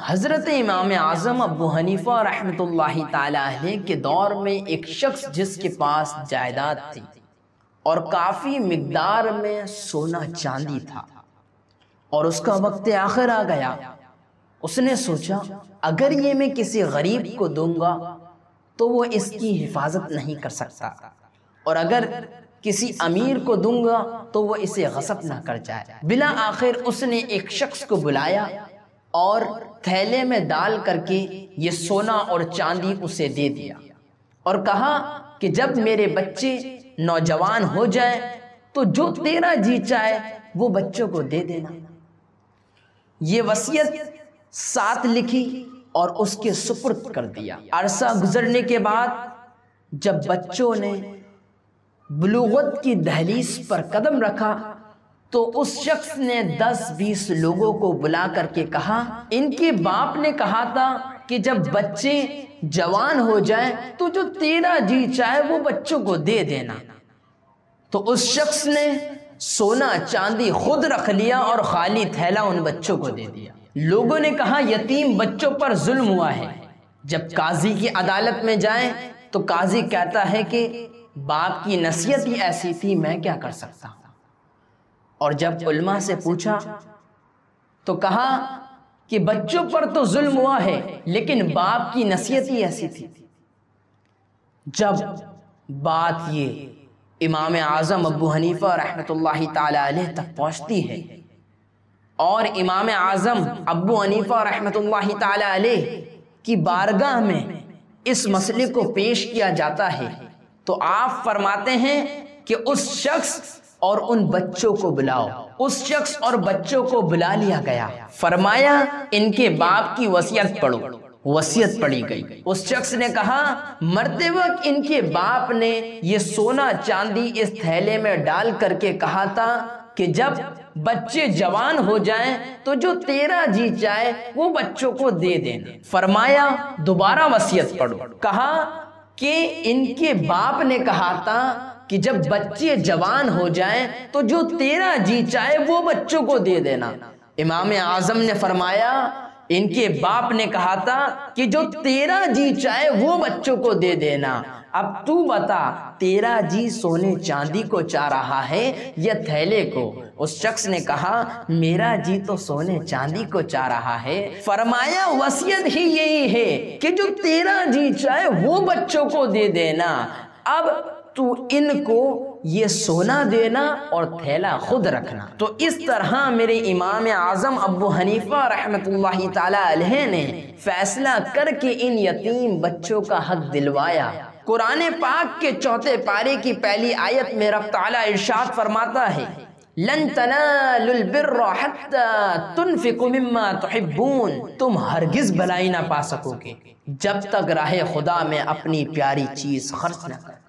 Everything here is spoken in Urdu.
حضرت امام اعظم ابو حنیفہ رحمۃ اللہ تعالی علیہ کے دور میں ایک شخص جس کے پاس جائیداد تھی اور کافی مقدار میں سونا چاندی تھا اور اس کا وقت آخر آ گیا، اس نے سوچا اگر یہ میں کسی غریب کو دوں گا تو وہ اس کی حفاظت نہیں کر سکتا، اور اگر کسی امیر کو دوں گا تو وہ اسے غصب نہ کر جائے۔ بلا آخر اس نے ایک شخص کو بلایا اور تھیلے میں ڈال کر کے یہ سونا اور چاندی اسے دے دیا اور کہا کہ جب میرے بچے نوجوان ہو جائیں تو جو تیرا جی چاہے وہ بچوں کو دے دینا۔ یہ وصیت ساتھ لکھی اور اس کے سپرد کر دیا۔ عرصہ گزرنے کے بعد جب بچوں نے بلوغت کی دہلیز پر قدم رکھا تو اس شخص نے 10-20 لوگوں کو بلا کر کے کہا، ان کے باپ نے کہا تھا کہ جب بچے جوان ہو جائیں تو جو تیرا جی چاہے وہ بچوں کو دے دینا۔ تو اس شخص نے سونا چاندی خود رکھ لیا اور خالی تھیلا ان بچوں کو دے دیا۔ لوگوں نے کہا یتیم بچوں پر ظلم ہوا ہے۔ جب قاضی کی عدالت میں جائیں تو قاضی کہتا ہے کہ باپ کی نصیحت ہی ایسی تھی، میں کیا کر سکتا ہوں۔ اور جب علماء سے پوچھا تو کہا کہ بچوں پر تو ظلم ہوا ہے لیکن باپ کی نصیحت ہی ایسی تھی۔ جب بات یہ امام اعظم ابو حنیفہ رحمۃ اللہ تعالی علیہ تک پہنچتی ہے اور امام اعظم ابو حنیفہ رحمۃ اللہ تعالی علیہ کی بارگاہ میں اس مسئلے کو پیش کیا جاتا ہے تو آپ فرماتے ہیں کہ اس شخص اور ان بچوں کو بلاؤ۔ اس شخص اور بچوں کو بلا لیا گیا، فرمایا ان کے باپ کی وصیت پڑھو۔ وصیت پڑھی گئی۔ اس شخص نے کہا مرتے وقت ان کے باپ نے یہ سونا چاندی اس تھیلے میں ڈال کر کے کہا تھا کہ جب بچے جوان ہو جائیں تو جو تیرا جی چاہے وہ بچوں کو دے دینا۔ فرمایا دوبارہ وصیت پڑھو۔ کہا کہ ان کے باپ نے کہا تھا کہ جب بچے جوان ہو جائیں تو جو تیرا جی چاہے وہ بچوں کو دے دینا۔ امام اعظم نے فرمایا ان کے باپ نے کہا تھا کہ جو تیرا جی چاہے وہ بچوں کو دے دینا، اب تو بتا تیرا جی سونے چاندی کو چاہ رہا ہے یا تھیلے کو؟ اس شخص نے کہا میرا جی تو سونے چاندی کو چاہ رہا ہے۔ فرمایا وصیت ہی یہی ہے کہ جو تیرا جی چاہے وہ بچوں کو دے دینا، اب تو ان کو یہ سونا دینا اور تھیلا خود رکھنا۔ تو اس طرح میرے امام اعظم ابو حنیفہ رحمۃ اللہ تعالی علیہ نے فیصلہ کر کے ان یتیم بچوں کا حق دلوایا۔ قرآن پاک کے 4 پارے کی پہلی آیت میں رب تعالی ارشاد فرماتا ہے لن تنالوا البر حتى تنفقوا مما تحبون، تم ہرگز بھلائی نہ پا سکو گے جب تک راہ خدا میں اپنی پیاری چیز خرچ نہ کرو۔